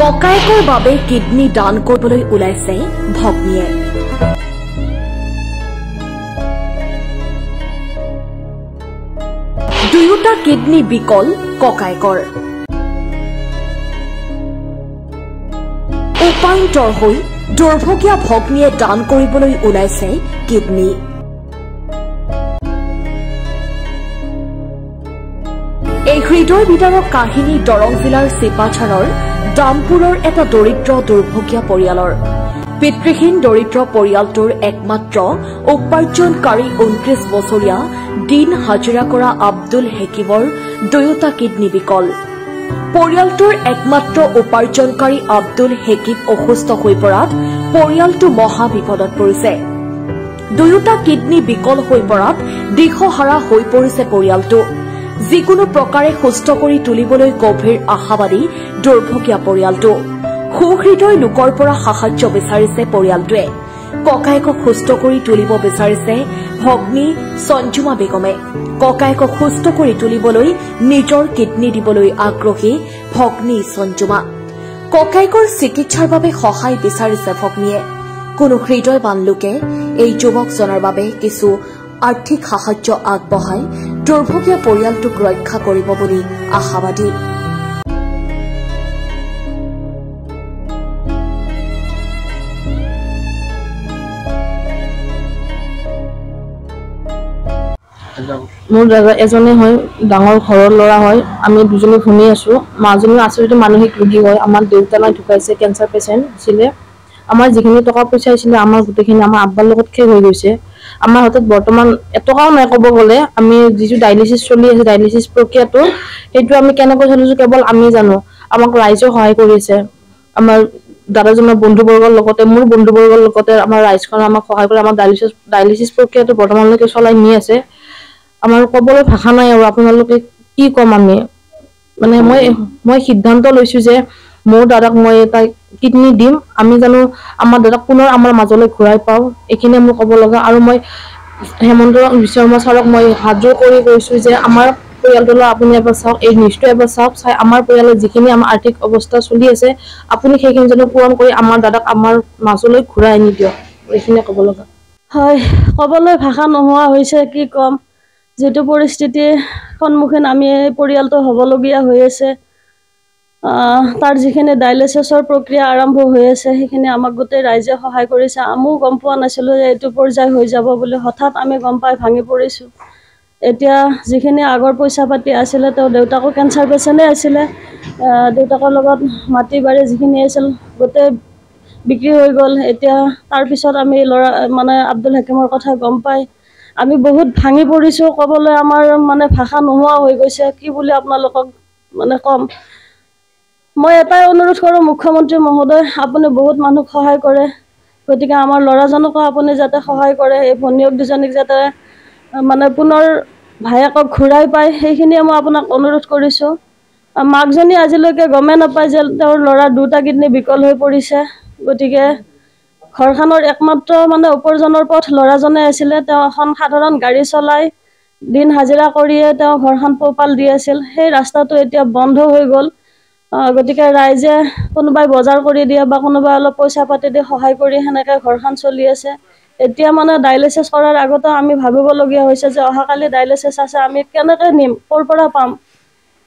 ককায়েকৰ বাবে কিডনী দান কৰিবলৈ ওলাইছে ভগ্নীয়ে। দুয়োটা কিডনী বিকল ককায়েকৰ। উপায়ন্তৰ হৈ দুৰ্ভগীয়া ভগ্নীয়ে দান কৰিবলৈ ওলাইছে কিডনী। এই হৃদয় বিদাৰক কাহিনী দৰং জিলাৰ চিপাঝাৰৰ দামপুৰৰ এটা দৰিদ্ৰ দুৰ্ভগীয়া পৰিয়ালৰ। পিতৃহীন দৰিদ্ৰ পৰিয়ালটোৰ একমাত্ৰ উপাৰ্জনকাৰী 29 বছৰীয়া দিন হাজিৰা কৰা আব্দুল হেকিমৰ দুয়োটা কিডনী বিকল। পৰিয়ালটোৰ একমাত্ৰ উপাৰ্জনকাৰী আব্দুল হেকিম অসুস্থ হৈ পৰাত পৰিয়ালটো মহা বিপদত পৰিছে। দুয়োটা কিডনী বিকল হৈ পৰাত দিশহাৰা হৈ পৰিছে পৰিয়ালটো। যিকোনো প্ৰকাৰে সুস্থ কৰি তুলিবলৈ গভীৰ আশাবাদী দুৰ্ভগীয়া পৰিয়ালটো। সুহৃদয় লোকৰ পৰা সাহায্য বিচাৰিছে পৰিয়ালটোৱে। ককায়েকক সুস্থ কৰি তুলিব বিচাৰিছে ভগ্নী সঞ্জুমা বেগমে। ককায়েকক সুস্থ কৰি তুলিবলৈ নিজৰ কিডনী দিবলৈ আগ্ৰহী ভগ্নী সঞ্জুমা। ককায়েকৰ চিকিৎসাৰ বাবে সহায় বিচাৰিছে ভগ্নীয়ে। কোনো হৃদয়বান লোকে এই যুৱকজনৰ বাবে কিছু আৰ্থিক সাহায্য আগবঢ়াই দুৰ্ভগীয়া পৰিয়ালটোক ৰক্ষা কৰিব বুলি আশাবাদী। মোৰ দাদা এজনে হয়, ডাঙৰ ঘৰৰ ল'ৰা হয়। আমি দুজনী ভনী আছো। মাজনী আচলতে মানসিক ৰোগী হয়। আমাৰ দেউতা নাই ঢুকাইছে, কেঞ্চাৰ পেচেণ্ট আছিলে। আমাৰ যিখিনি টকা পইচা আছিলে আমাৰ গোটেইখিনি আমাৰ আব্বাৰ লগত শেষ হৈ গৈছে। আমাৰ হাতত বৰ্তমান এটকাও নাই ক'ব গ'লে। আমি যিটো ডায়েলিচিছ চলি আছে, ডায়েলিচিছ প্ৰক্ৰিয়াটো সেইটো আমি কেনেকৈ চলিছো কেৱল আমি জানো। আমাক ৰাইজে সহায় কৰিছে। আমাৰ দাদাজনৰ বন্ধুবৰ্গৰ লগতে মোৰ বন্ধুবৰ্গৰ লগতে আমাৰ ৰাইজখনে আমাক সহায় কৰি আমাৰ ডায়েলিচিছ প্ৰক্ৰিয়াটো বৰ্তমানলৈকে চলাই নি আছে। আমাৰ ক'বলৈ ভাষা নাই আৰু আপোনালোকে কি ক'ম আমি। মানে মই সিদ্ধান্ত লৈছো যে মোৰ দাদাক মই এটা কিডনী দিম। আমি জানো আমাৰ দাদাক পুনৰ আমাৰ মাজলৈ ঘূৰাই পাওঁ। এইখিনিয়ে মোৰ ক'ব লগা। আৰু মই হেমন্ত বিশ্ব শৰ্মা ছাৰক মই হাত জোৰ কৰি কৈছো যে আমাৰ পৰিয়ালটোলৈ আপুনি এবাৰ চাওক, এই নিউজটো এবাৰ চাওক, চাই আমাৰ পৰিয়ালৰ যিখিনি আমাৰ আৰ্থিক অৱস্থা চলি আছে আপুনি সেইখিনি যেন পূৰণ কৰি আমাৰ দাদাক আমাৰ মাজলৈ ঘূৰাই আনি দিয়ক। এইখিনিয়ে ক'ব লগা। হয়, ক'বলৈ ভাষা নোহোৱা হৈছে, কি ক'ম। যিটো পৰিস্থিতিৰ সন্মুখীন আমি পৰিয়ালটো হ'বলগীয়া হৈ আছে, তাৰ যিখিনি ডায়েলিচিছৰ প্ৰক্ৰিয়া আৰম্ভ হৈ আছে সেইখিনি আমাক গোটেই ৰাইজে সহায় কৰিছে। আমিও গম পোৱা নাছিলোঁ যে এইটো পৰ্যায় হৈ যাব বুলি। হঠাৎ আমি গম পাই ভাঙি পৰিছোঁ। এতিয়া যিখিনি আগৰ পইচা পাতি আছিলে, তেওঁ দেউতাকো কেঞ্চাৰ পেচেণ্টেই আছিলে। দেউতাকৰ লগত মাটি বাৰী যিখিনি আছিল গোটেই বিক্ৰী হৈ গ'ল। এতিয়া তাৰপিছত আমি আব্দুল হাকিমৰ কথা গম পাই আমি বহুত ভাঙি পৰিছোঁ। ক'বলৈ আমাৰ ভাষা নোহোৱা হৈ গৈছে। কি বুলি আপোনালোকক ক'ম। মই এটাই অনুৰোধ কৰোঁ, মুখ্যমন্ত্ৰী মহোদয়, আপুনি বহুত মানুহক সহায় কৰে, গতিকে আমাৰ ল'ৰাজনকো আপুনি যাতে সহায় কৰে। এই ভনীয়েক দুজনীক যাতে পুনৰ ভায়েকক ঘূৰাই পায়, সেইখিনিয়ে মই আপোনাক অনুৰোধ কৰিছোঁ। মাকজনী আজিলৈকে গমেই নাপায় যে তেওঁৰ ল'ৰাৰ দুটা কিডনী বিকল হৈ পৰিছে। গতিকে ঘৰখনৰ একমাত্ৰ উপাৰ্জনৰ পথ ল'ৰাজনে আছিলে। তেওঁ এখন সাধাৰণ গাড়ী চলাই দিন হাজিৰা কৰিয়ে তেওঁ ঘৰখন পোহপাল দি আছিল। সেই ৰাস্তাটো এতিয়া বন্ধ হৈ গ'ল। গতিকে ৰাইজে কোনোবাই বজাৰ কৰি দিয়ে বা কোনোবাই অলপ পইচা পাতি দি সহায় কৰি সেনেকৈ ঘৰখন চলি আছে। এতিয়া ডায়েলিচিছ কৰাৰ আগতে আমি ভাবিবলগীয়া হৈছে যে অহাকালি ডায়েলিচিছ আছে, আমি কেনেকৈ নিম, ক'ৰ পৰা পাম।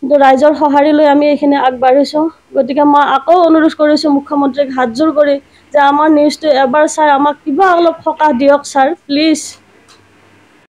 কিন্তু ৰাইজৰ সঁহাৰি লৈ আমি এইখিনি আগবাঢ়িছোঁ। গতিকে মই আকৌ অনুৰোধ কৰিছোঁ মুখ্যমন্ত্ৰীক হাতজোৰ কৰি যে আমাৰ নিউজটো এবাৰ চাই আমাক কিবা অলপ সকাহ দিয়ক ছাৰ, প্লিজ।